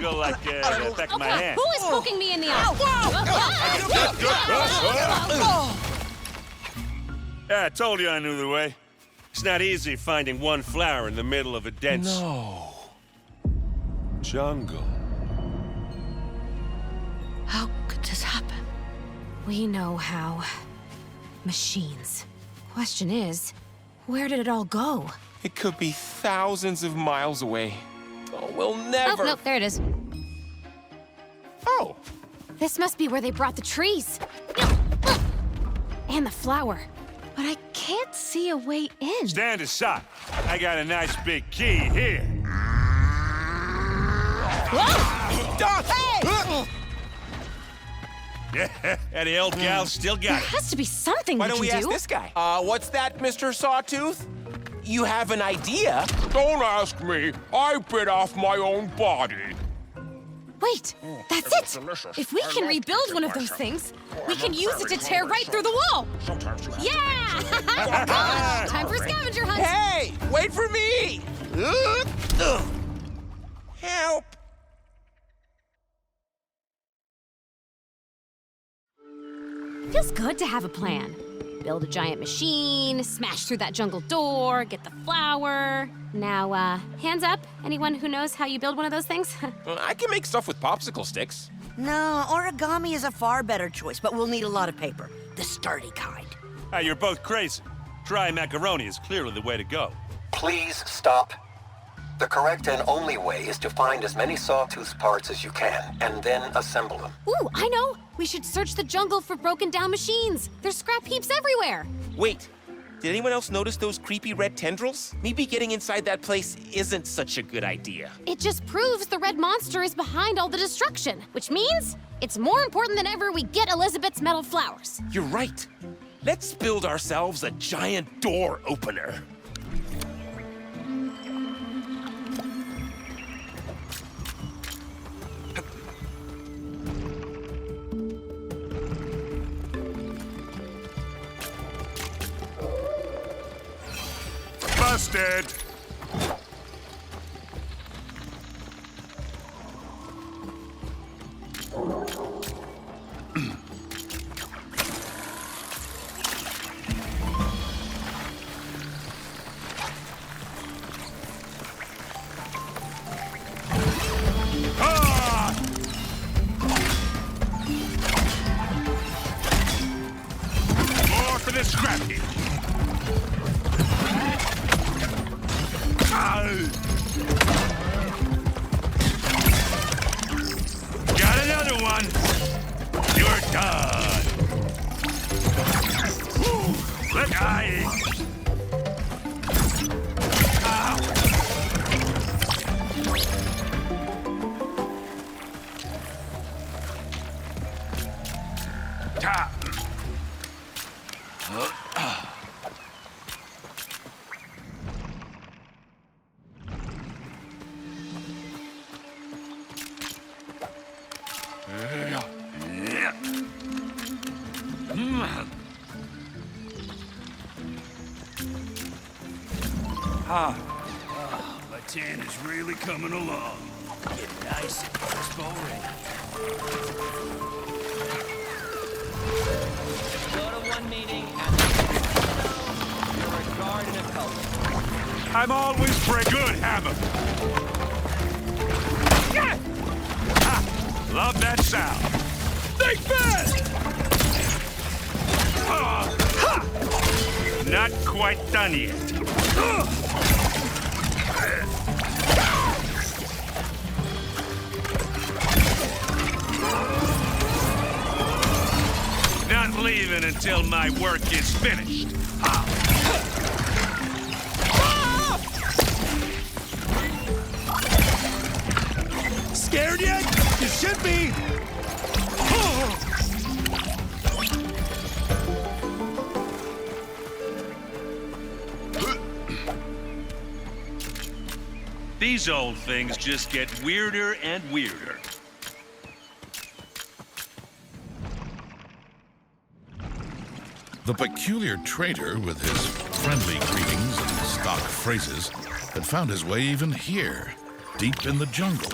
tickle like the back of my hand. Who is poking me in the eye? Yeah, I told you I knew the way. It's not easy finding one flower in the middle of a dense... jungle. How could this happen? We know how. Machines. Question is, where did it all go? It could be thousands of miles away. Oh, we'll never... Oh, no, there it is. Oh. This must be where they brought the trees. And the flower. But I can't see a way in. Stand aside. I got a nice big key here. Whoa! Yeah, and the old gal still got There it. has to be something Why we don't can we ask do. this guy? What's that, Mr. Sawtooth? You have an idea? Don't ask me. I bit off my own body. Wait, that's it was it! delicious. If we I can love rebuild cooking one of those myself. things, Oh, we I'm can a use it to very tear hungry right through the soul. wall! Sometimes you have Yeah! Gosh, time for a scavenger hunt! Hey, wait for me! Help! Feels good to have a plan. Build a giant machine, smash through that jungle door, get the flower. Now, hands up, anyone who knows how you build one of those things? I can make stuff with popsicle sticks. No, origami is a far better choice, but we'll need a lot of paper. The sturdy kind. Hey, you're both crazy. Dry macaroni is clearly the way to go. Please stop. The correct and only way is to find as many sawtooth parts as you can, and then assemble them. Ooh, I know! We should search the jungle for broken down machines. There's scrap heaps everywhere. Wait, did anyone else notice those creepy red tendrils? Maybe getting inside that place isn't such a good idea. It just proves the red monster is behind all the destruction, which means it's more important than ever we get Elizabeth's metal flowers. You're right. Let's build ourselves a giant door opener. Busted! More for the scrap heap. Got another one. You're done. Let I. Ta. My tan is really coming along. Getting nice and crisp already. Go to one meeting and you're a guard in a cult. I'm always for a good hammer. Yeah. Ha! Love that sound. Think fast! Ha! Not quite done yet. Not leaving until my work is finished. Scared yet? You should be. These old things just get weirder and weirder. The peculiar trader, with his friendly greetings and stock phrases, had found his way even here, deep in the jungle.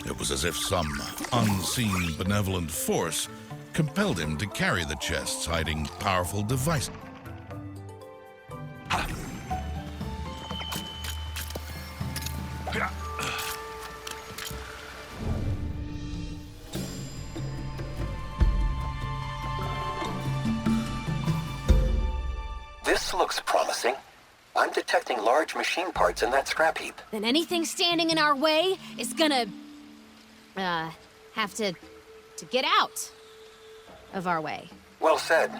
It was as if some unseen benevolent force compelled him to carry the chests hiding powerful devices. This looks promising. I'm detecting large machine parts in that scrap heap. Then anything standing in our way is gonna, have to get out of our way. Well said.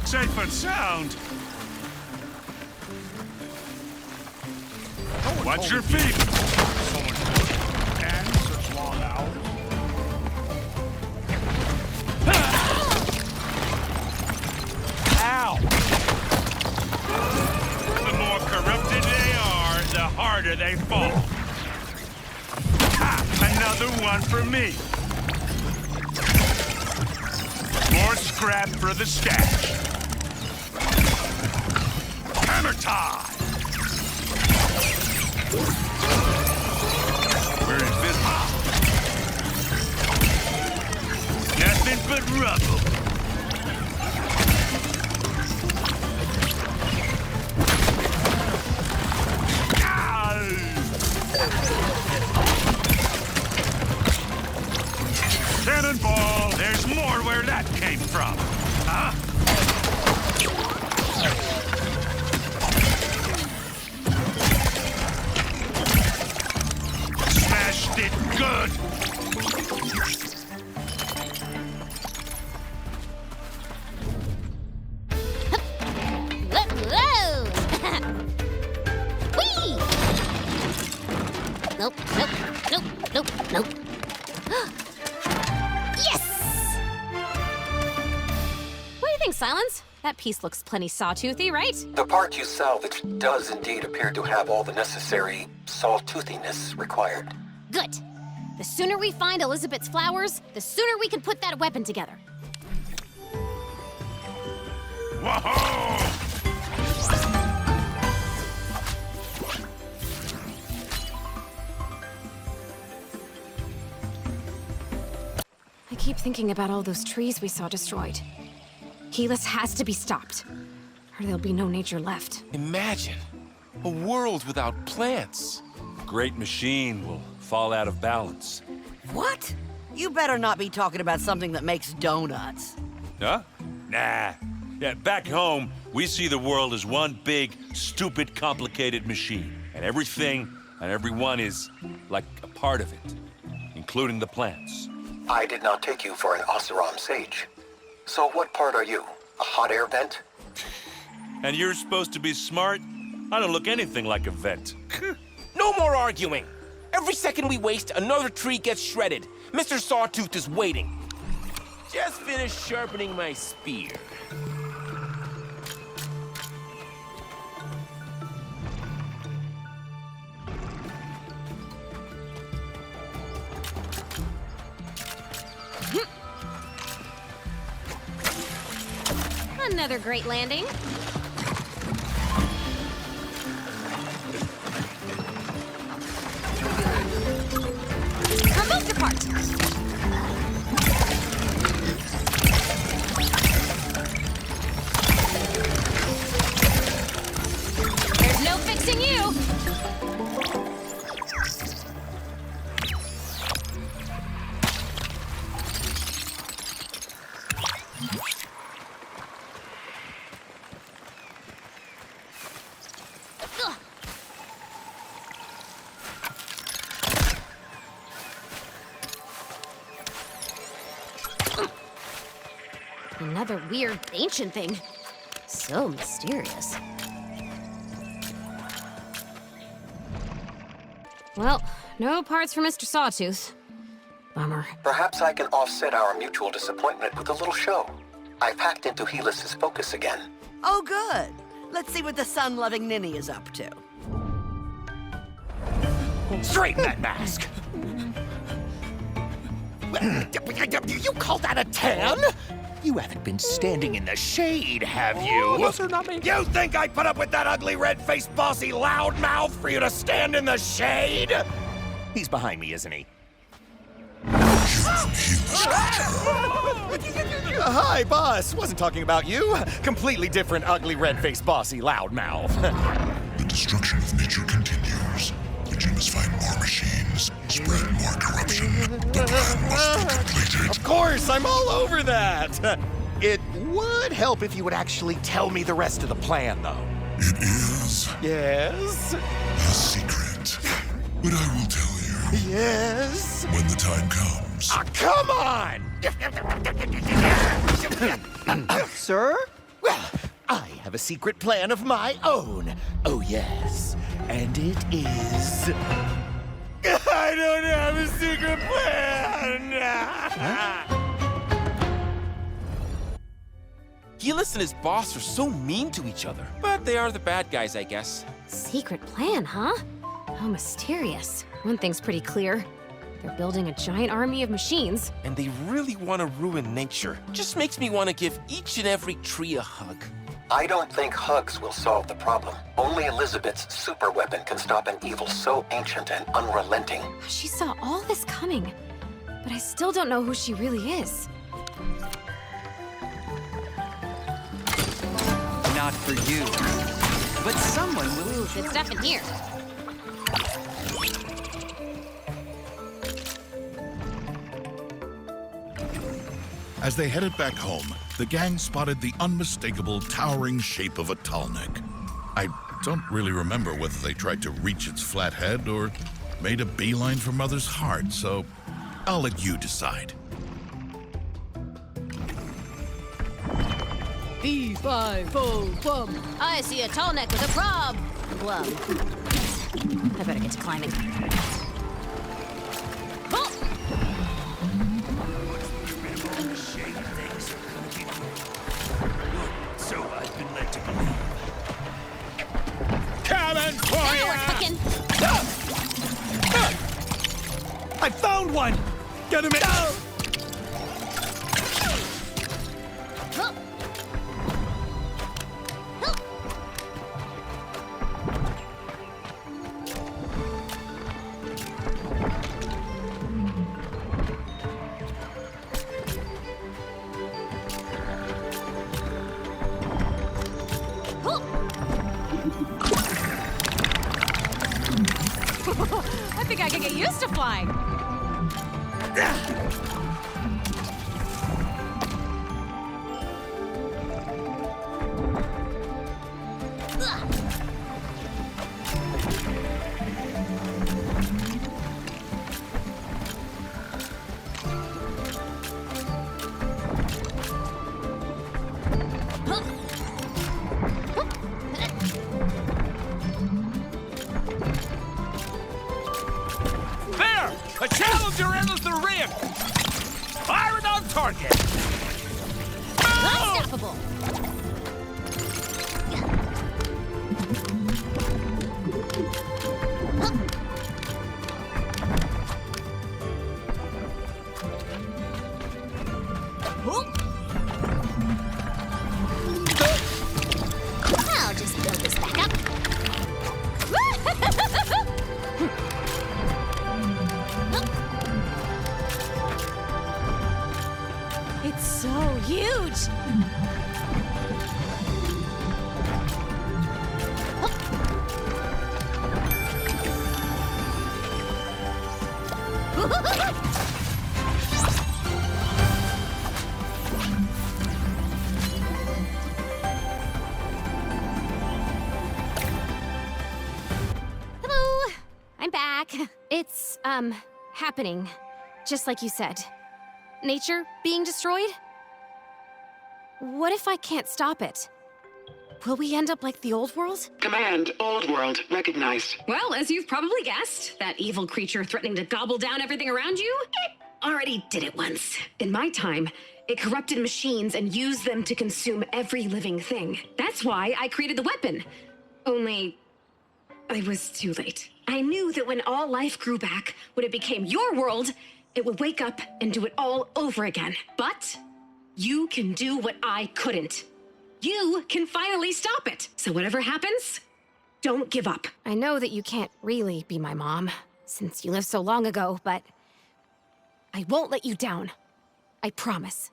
Safe and sound. Watch your feet. So much work and such long hours. Ow! The more corrupted they are, the harder they fall. Ha! Another one for me. More scrap for the stash. Hammer time! We're invisible. Nothing but rubble. Cannonball! There's more where that came from, huh? Smashed it good! Whoa! Whee! Nope, nope, nope, nope, nope. Yes! What do you think, Silence? That piece looks plenty sawtoothy, right? The part you salvaged does indeed appear to have all the necessary sawtoothiness required. Good. The sooner we find Elizabeth's flowers, the sooner we can put that weapon together. Whoa! I keep thinking about all those trees we saw destroyed. Helis has to be stopped, or there'll be no nature left. Imagine a world without plants. Great machine will fall out of balance. What? You better not be talking about something that makes donuts. Huh? Nah. Yeah, back home, we see the world as one big, stupid, complicated machine. And everything and everyone is like a part of it, including the plants. I did not take you for an Oseram sage. So what part are you? A hot air vent? And you're supposed to be smart? I don't look anything like a vent. No more arguing. Every second we waste, another tree gets shredded. Mr. Sawtooth is waiting. Just finished sharpening my spear. Another great landing. Remote depart. There's no fixing you. Another weird ancient thing. So mysterious. Well, no parts for Mr. Sawtooth. Bummer. Perhaps I can offset our mutual disappointment with a little show. I've hacked into Helis's focus again. Oh, good. Let's see what the sun-loving ninny is up to. Straighten that mask! You call that a tan? You haven't been standing in the shade, have you? Those are not me. You think I put up with that ugly, red-faced, bossy loudmouth for you to stand in the shade? He's behind me, isn't he? Hi, boss. Wasn't talking about you. Completely different, ugly, red-faced, bossy loudmouth. The destruction of nature continues. The gym must find more machines, spread more corruption. The plan must be completed. Of course, I'm all over that. It would help if you would actually tell me the rest of the plan, though. It is Yes? a secret, but I will tell you Yes? when the time comes. Ah, come on! Sir? Well, I have a secret plan of my own. Oh, yes. And it is... I don't have a secret plan! Gillis and his boss are so mean to each other. But they are the bad guys, I guess. Secret plan, huh? How mysterious. One thing's pretty clear. They're building a giant army of machines. And they really want to ruin nature. Just makes me want to give each and every tree a hug. I don't think hugs will solve the problem. Only Elizabeth's superweapon can stop an evil so ancient and unrelenting. She saw all this coming, but I still don't know who she really is. Not for you. But someone will. Ooh, good stuff in here. As they headed back home, the gang spotted the unmistakable towering shape of a tall neck. I don't really remember whether they tried to reach its flat head or made a beeline for Mother's heart, so I'll let you decide. B-5-O-Bum. I see a tall neck with a problem. I better get to climbing. Oh! So I've been led to believe. Coming for Now you! we're cooking. I found one! Get him in! Oh. I think I could get used to flying. There! A challenger enters the ring! Fire it on target! Unstoppable. I'll just build this back up. It's so huge. Hello, I'm back. It's, happening. Just like you said. Nature being destroyed? What if I can't stop it? Will we end up like the old world? Command, old world, recognized. Well, as you've probably guessed, that evil creature threatening to gobble down everything around you, it already did it once. In my time, it corrupted machines and used them to consume every living thing. That's why I created the weapon. Only, I was too late. I knew that when all life grew back, when it became your world, it would wake up and do it all over again. But you can do what I couldn't. You can finally stop it. So whatever happens, don't give up. I know that you can't really be my mom, since you lived so long ago, but I won't let you down. I promise.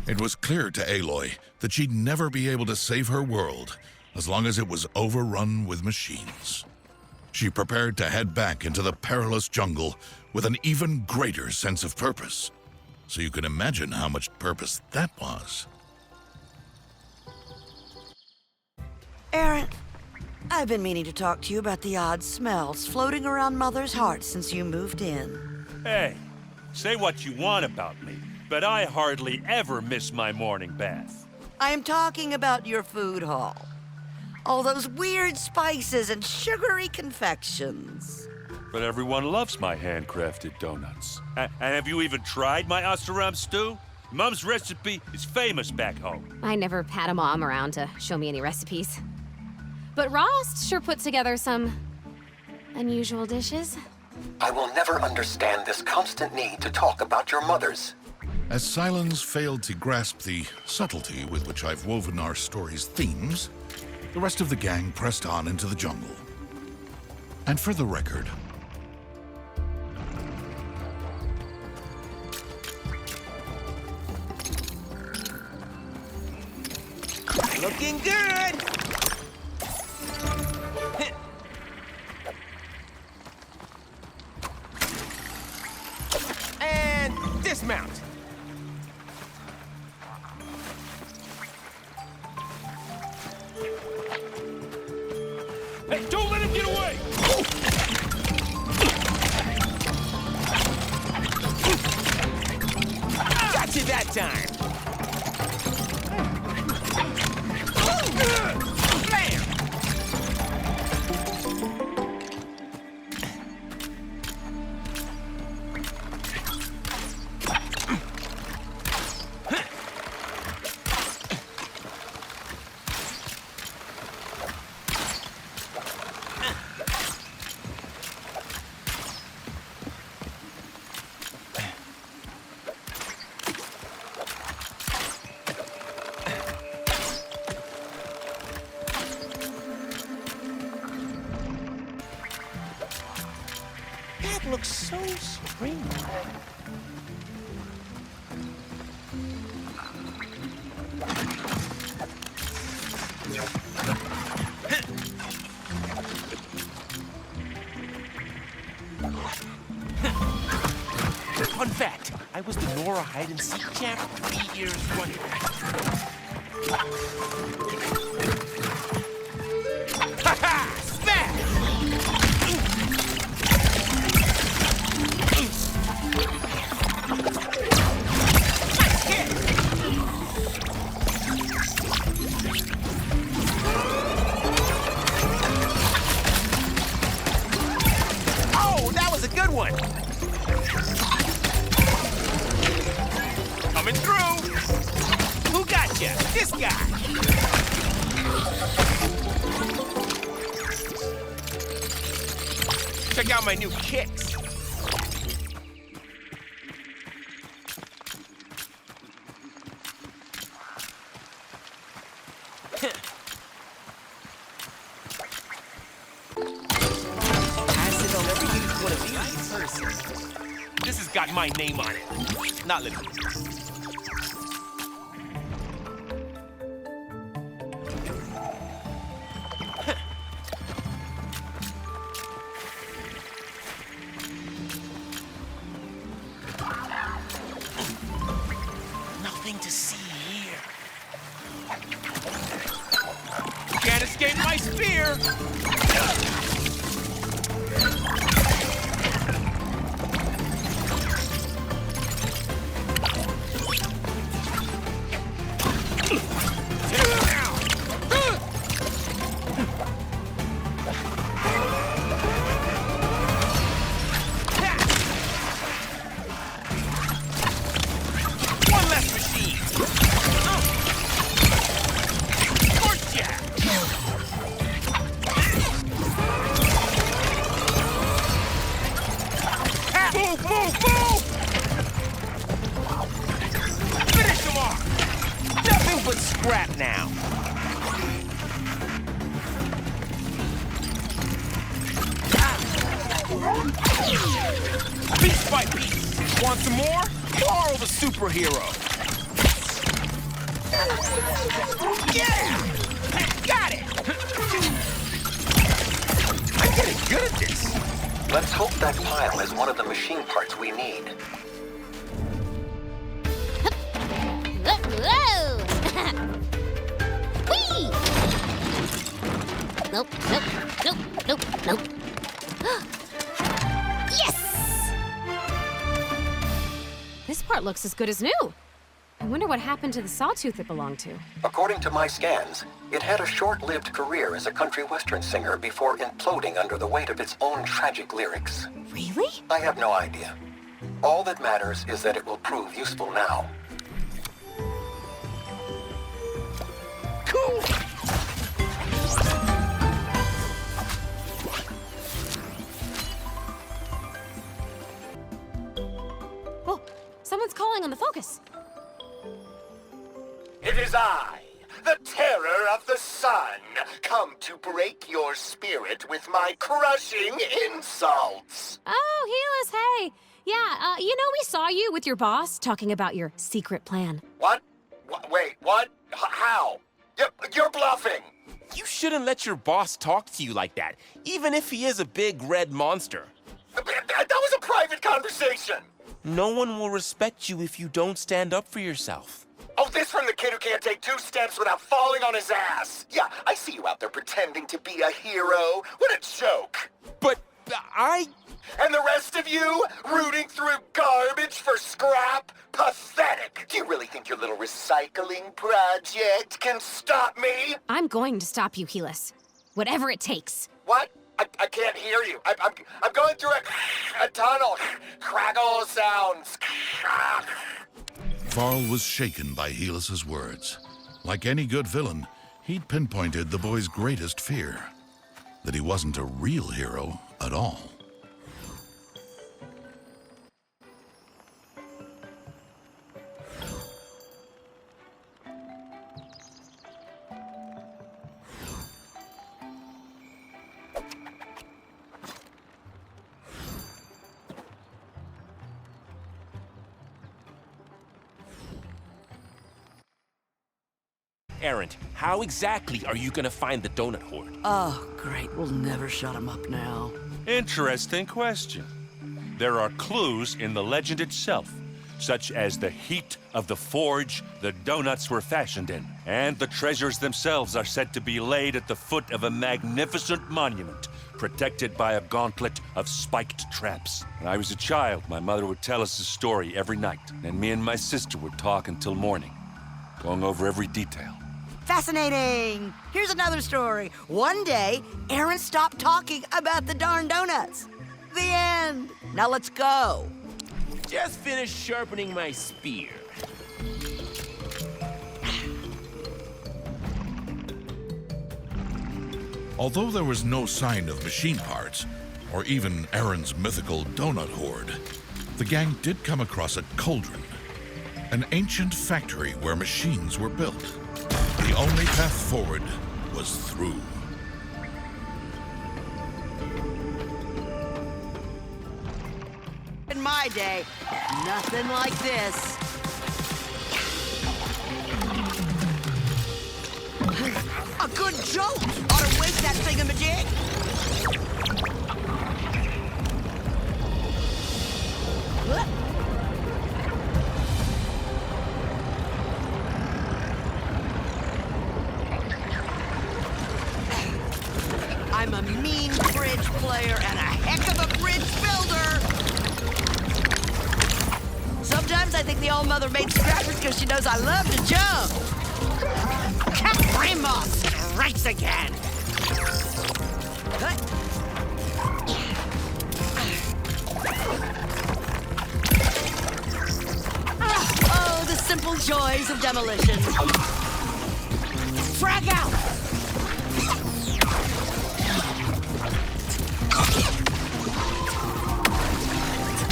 It was clear to Aloy that she'd never be able to save her world as long as it was overrun with machines. She prepared to head back into the perilous jungle with an even greater sense of purpose. So you can imagine how much purpose that was. Erend, I've been meaning to talk to you about the odd smells floating around Mother's heart since you moved in. Hey, say what you want about me, but I hardly ever miss my morning bath. I am talking about your food hall. All those weird spices and sugary confections. But everyone loves my handcrafted donuts. And have you even tried my Osteram stew? Mom's recipe is famous back home. I never had a mom around to show me any recipes. But Rost sure put together some unusual dishes. I will never understand this constant need to talk about your mothers. As Silence failed to grasp the subtlety with which I've woven our story's themes, the rest of the gang pressed on into the jungle. And for the record, Looking good! And dismount. Hey, don't let him get away! Got you that time! Bam! That looks so springy. Fun fact, I was the Nora hide-and-seek champ 3 years running. Ha-ha! Smash! Nice hit! Oh, that was a good one! Coming through! Who got ya? This guy! Check out my new kicks. Acid will never use one of these. This has got my name on it. Not literally. Nothing to see here. Can't escape my spear! One less machine! Force jab! Piece by piece. Want some more? Borrow the superhero. Yeah! Got it! I'm getting good at this. Let's hope that pile is one of the machine parts we need. Whoa! Whee! Nope, nope, nope, nope, nope. Yes! This part looks as good as new. I wonder what happened to the sawtooth it belonged to. According to my scans, it had a short-lived career as a country western singer before imploding under the weight of its own tragic lyrics. Really? I have no idea. All that matters is that it will prove useful now. Cool! Oh, someone's calling on the focus. It is I, the terror of the sun, come to break your spirit with my crushing insults. Oh, Helis, hey. Yeah, we saw you with your boss talking about your secret plan. What? Wait, what? How? You're bluffing. You shouldn't let your boss talk to you like that, even if he is a big red monster. That was a private conversation. No one will respect you if you don't stand up for yourself. Oh, this from the kid who can't take 2 steps without falling on his ass. Yeah, I see you out there pretending to be a hero. What a joke. But I... And the rest of you, rooting through garbage for scrap? Pathetic. Do you really think your little recycling project can stop me? I'm going to stop you, Helis. Whatever it takes. What? I can't hear you. I'm going through a tunnel. Crackle sounds. Varl was shaken by Helis's words. Like any good villain, he'd pinpointed the boy's greatest fear. That he wasn't a real hero at all. Erend, how exactly are you gonna find the donut horde? Oh, great. We'll never shut him up now. Interesting question. There are clues in the legend itself, such as the heat of the forge the donuts were fashioned in, and the treasures themselves are said to be laid at the foot of a magnificent monument, protected by a gauntlet of spiked traps. When I was a child, my mother would tell us a story every night, and me and my sister would talk until morning, going over every detail. Fascinating! Here's another story. One day, Erend stopped talking about the darn donuts. The end. Now let's go. Just finished sharpening my spear. Although there was no sign of machine parts, or even Erend's mythical donut horde, the gang did come across a cauldron, an ancient factory where machines were built. The only path forward was through. In my day, nothing like this. A good jolt ought to wake that thingamajig. What? I'm a mean bridge player and a heck of a bridge builder. Sometimes I think the old mother made scrappers because she knows I love to jump. Grandma strikes again. Oh, the simple joys of demolition. Frag out!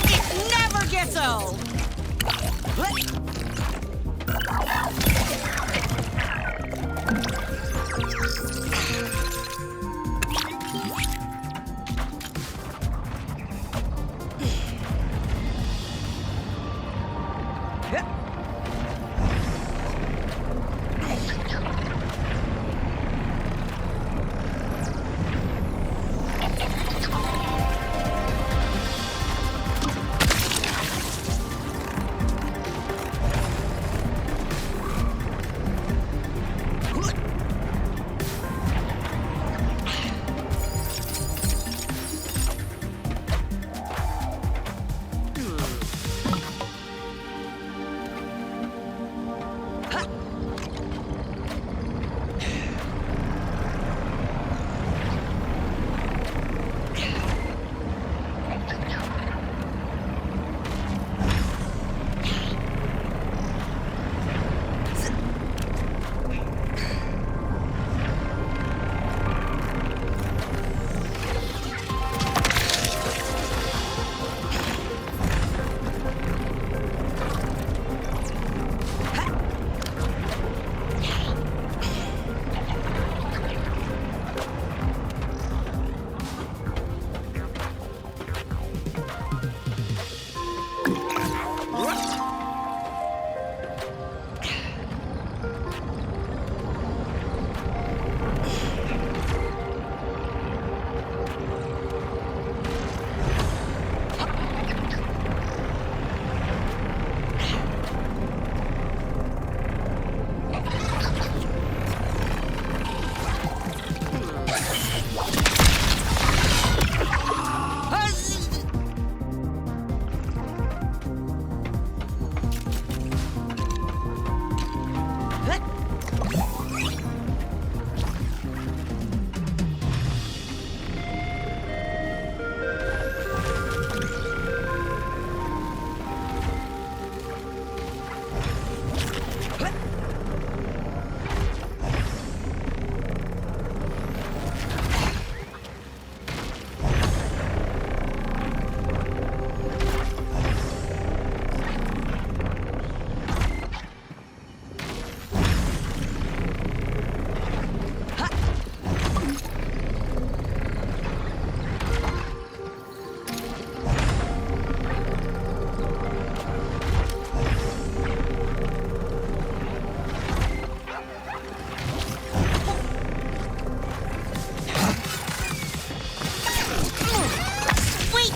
It never gets old!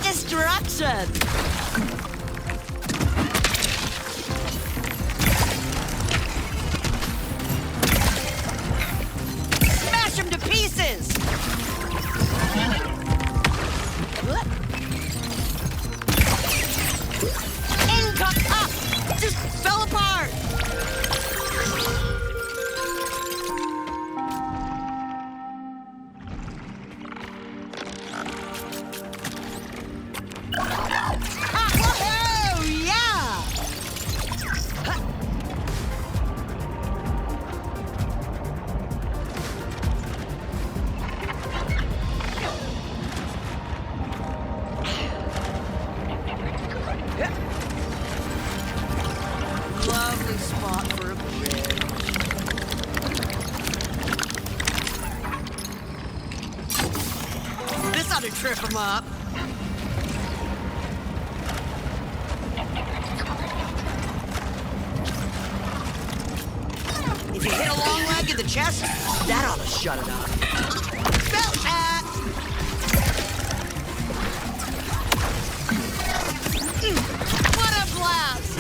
destruction! Smash him to pieces! Income up! Just fell apart! Lovely spot for a bridge. This ought to trip him up. If you hit a long leg in the chest, that ought to shut it up. Belt hat! What a blast!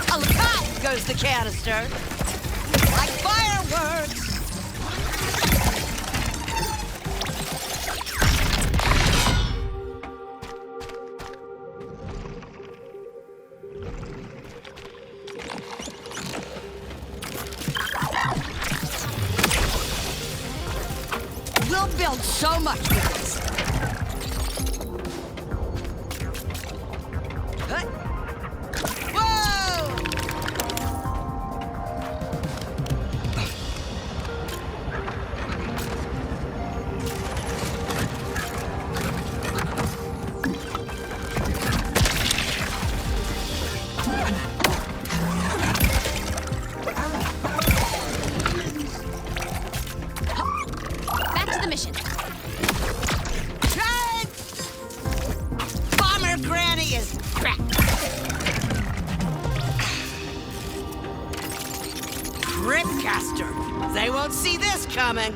Oh, look out goes the canister. Like fireworks! We'll build so much with this. Huh? Whoa! Back to the mission. Run! Bomber Granny is cracked. Ripcaster. They won't see this coming.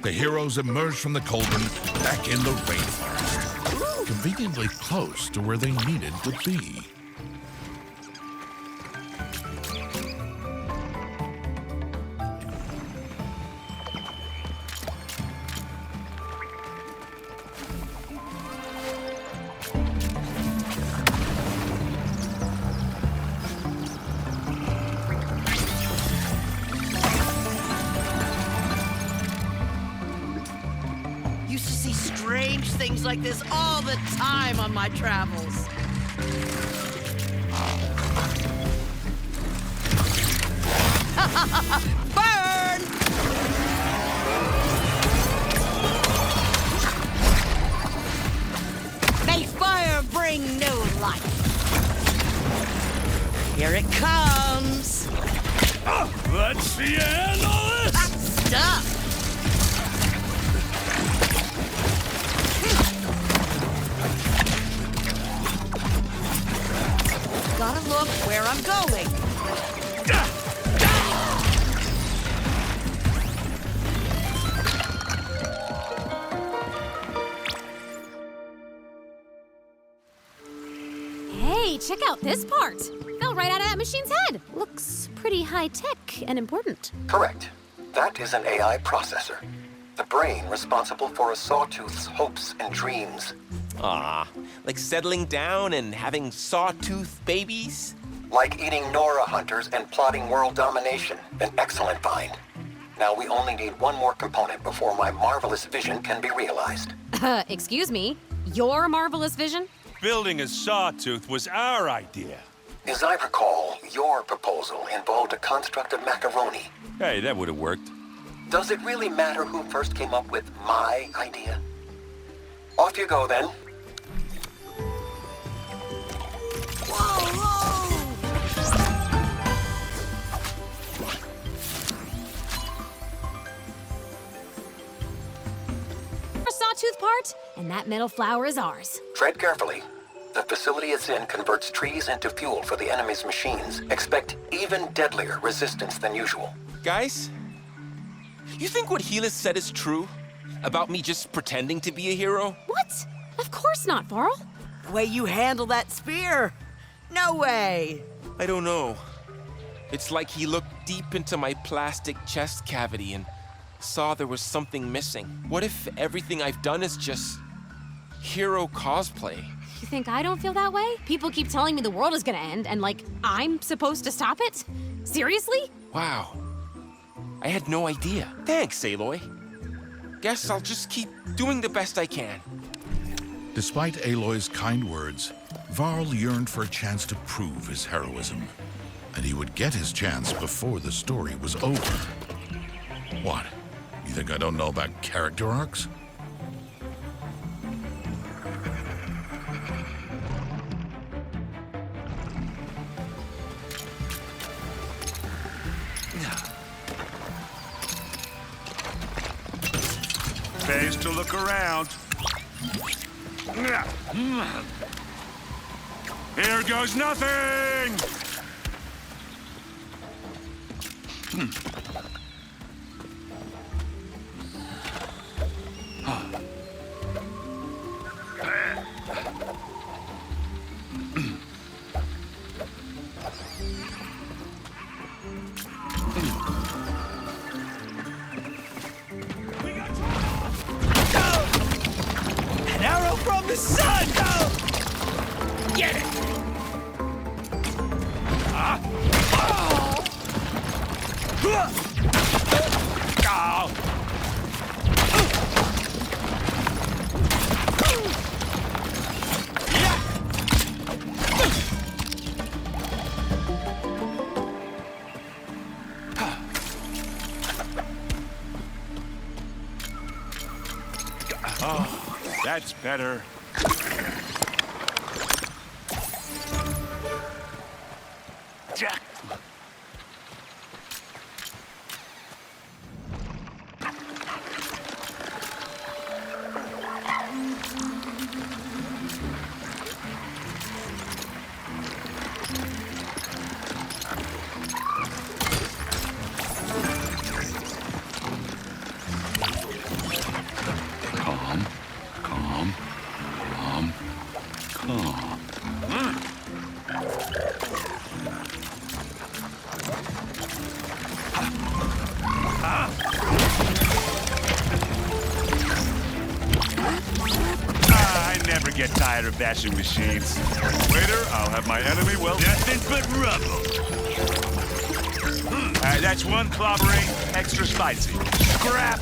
The heroes emerge from the cauldron back in the rainforest, conveniently close to where they needed to be. Used to see strange things like this all the time on my travels. Burn! May fire bring new life. Here it comes. Let's see you handle it! Hot stuff. Gotta look where I'm going. Hey, check out this part. Fell right out of that machine's head. Looks pretty high-tech and important. Correct. That is an AI processor. The brain responsible for a sawtooth's hopes and dreams. Ah, like settling down and having sawtooth babies? Like eating Nora hunters and plotting world domination. An excellent find. Now we only need one more component before my marvelous vision can be realized. Excuse me? Your marvelous vision? Building a sawtooth was our idea. As I recall, your proposal involved a construct of macaroni. Hey, that would have worked. Does it really matter who first came up with my idea? Off you go, then. Our sawtooth part, and that metal flower is ours. Tread carefully. The facility it's in converts trees into fuel for the enemy's machines. Expect even deadlier resistance than usual. Guys, you think what Helis said is true? About me just pretending to be a hero? What? Of course not, Varl. The way you handle that spear. No way. I don't know. It's like he looked deep into my plastic chest cavity and saw there was something missing. What if everything I've done is just hero cosplay? You think I don't feel that way? People keep telling me the world is gonna end, and like, I'm supposed to stop it? Seriously? Wow. I had no idea. Thanks, Aloy. Guess I'll just keep doing the best I can. Despite Aloy's kind words, Varl yearned for a chance to prove his heroism. And he would get his chance before the story was over. What? You think I don't know about character arcs? Pays to look around. Here goes nothing! An arrow from the sun! Get it! Oh, that's better. I never get tired of bashing machines. Waiter, I'll have my enemy well. Nothing but rubble. That's one clobbering, extra spicy. Scrap!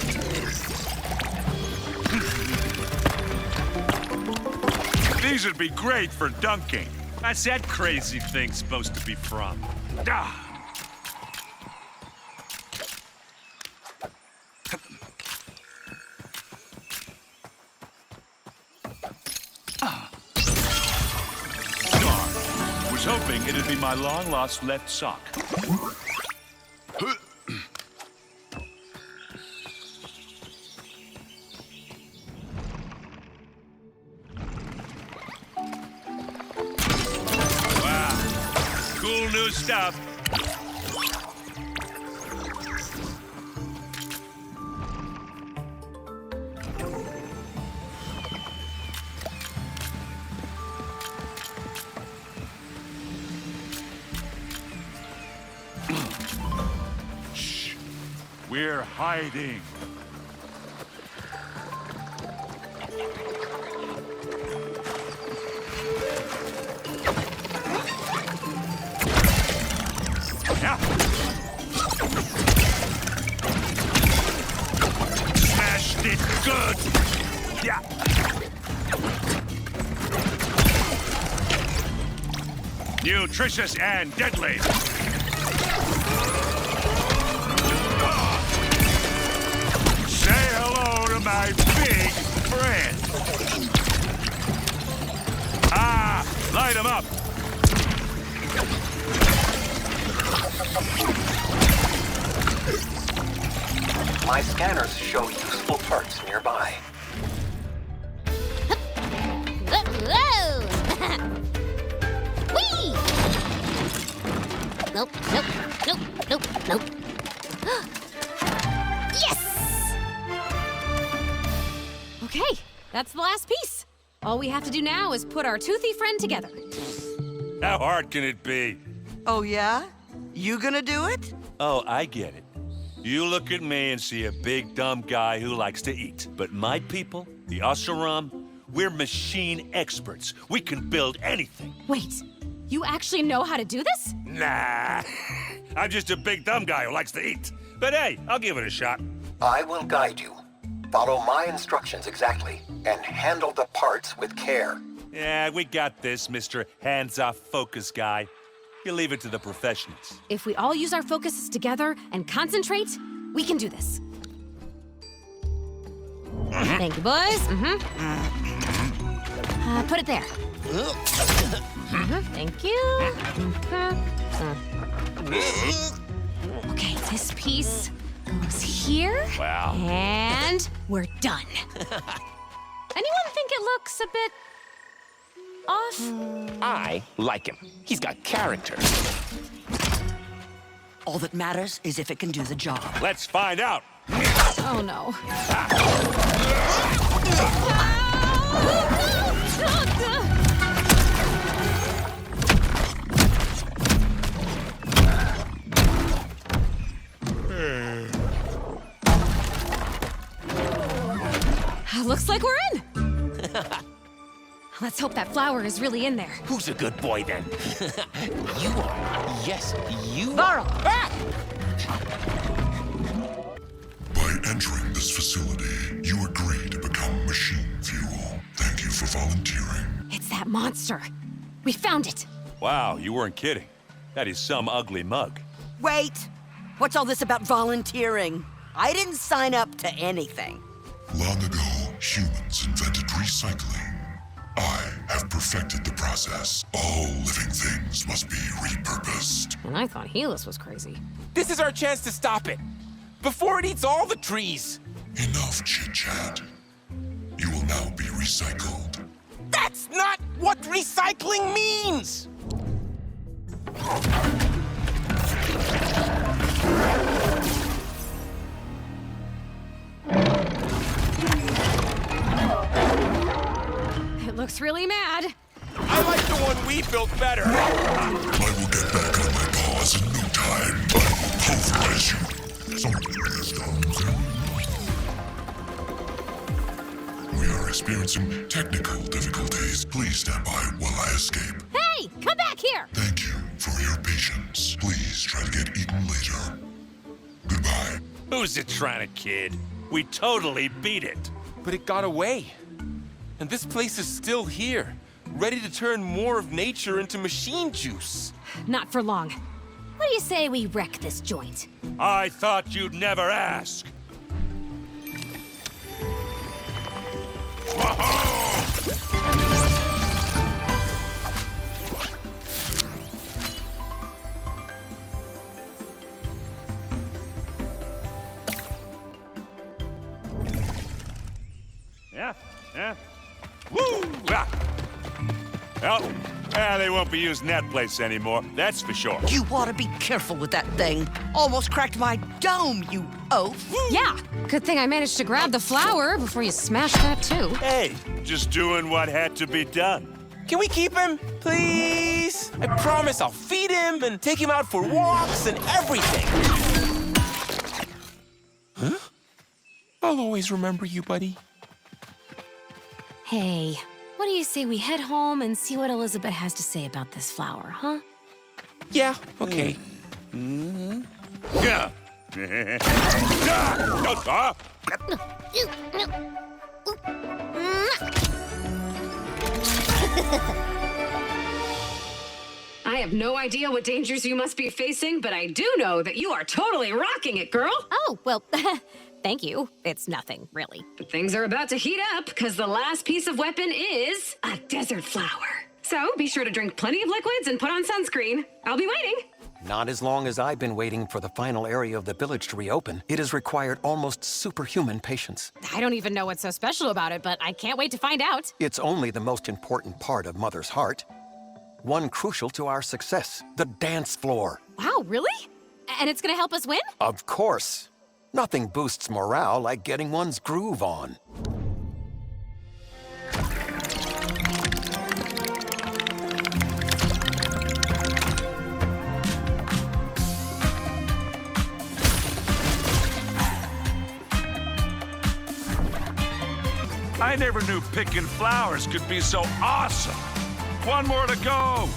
These would be great for dunking. That's that crazy thing supposed to be from. Ah. Darn. Was hoping it'd be my long-lost left sock. Cool new stuff. We're hiding. Yeah. Smashed it good. Yeah. Nutritious and deadly. Say hello to my big friend. Ah, light him up. My scanners show useful parts nearby. Whoa! Whee! Nope, nope, nope, nope, nope. Yes! Okay, that's the last piece. All we have to do now is put our toothy friend together. How hard can it be? Oh, yeah? You gonna do it? Oh, I get it. You look at me and see a big, dumb guy who likes to eat. But my people, the Oseram, we're machine experts. We can build anything. Wait, you actually know how to do this? Nah, I'm just a big, dumb guy who likes to eat. But hey, I'll give it a shot. I will guide you. Follow my instructions exactly, and handle the parts with care. Yeah, we got this, Mr. Hands-Off Focus guy. You leave it to the professionals. If we all use our focuses together and concentrate, we can do this. Thank you, boys. Put it there. Thank you. Okay, this piece goes here. Wow. And we're done. Anyone think it looks a bit off? I like him. He's got character. All that matters is if it can do the job. Let's find out. Oh, no. Looks like we're in. Let's hope that flower is really in there. Who's a good boy then? You are. Yes, you Varl! Ah! By entering this facility, you agree to become machine fuel. Thank you for volunteering. It's that monster. We found it. Wow, you weren't kidding. That is some ugly mug. Wait! What's all this about volunteering? I didn't sign up to anything. Long ago, humans invented recycling. I have perfected the process. All living things must be repurposed. And I thought Helus was crazy. This is our chance to stop it. Before it eats all the trees. Enough chit-chat. You will now be recycled. That's not what recycling means! It looks really mad. I like the one we built better. I will get back on my paws in no time. I will pulverize you. Something has gone. We are experiencing technical difficulties. Please stand by while I escape. Hey, come back here. Thank you for your patience. Please try to get eaten later. Goodbye. Who's it trying to kid? We totally beat it. But it got away. And this place is still here, ready to turn more of nature into machine juice. Not for long. What do you say we wreck this joint? I thought you'd never ask. Yeah. Woo! Ah. Well, they won't be using that place anymore, that's for sure. You ought to be careful with that thing. Almost cracked my dome, you oaf. Yeah, good thing I managed to grab the flower before you smashed that too. Hey, just doing what had to be done. Can we keep him, please? I promise I'll feed him and take him out for walks and everything. I'll always remember you, buddy. Hey, what do you say we head home and see what Elizabeth has to say about this flower, huh? Yeah, okay. Yeah. I have no idea what dangers you must be facing, but I do know that you are totally rocking it, girl. Oh, well, thank you. It's nothing, really. But things are about to heat up because the last piece of weapon is a desert flower. So be sure to drink plenty of liquids and put on sunscreen. I'll be waiting. Not as long as I've been waiting for the final area of the village to reopen. It has required almost superhuman patience. I don't even know what's so special about it, but I can't wait to find out. It's only the most important part of Mother's heart. One crucial to our success, the dance floor. Wow, really? And it's gonna help us win? Of course. Nothing boosts morale like getting one's groove on. I never knew picking flowers could be so awesome. One more to go.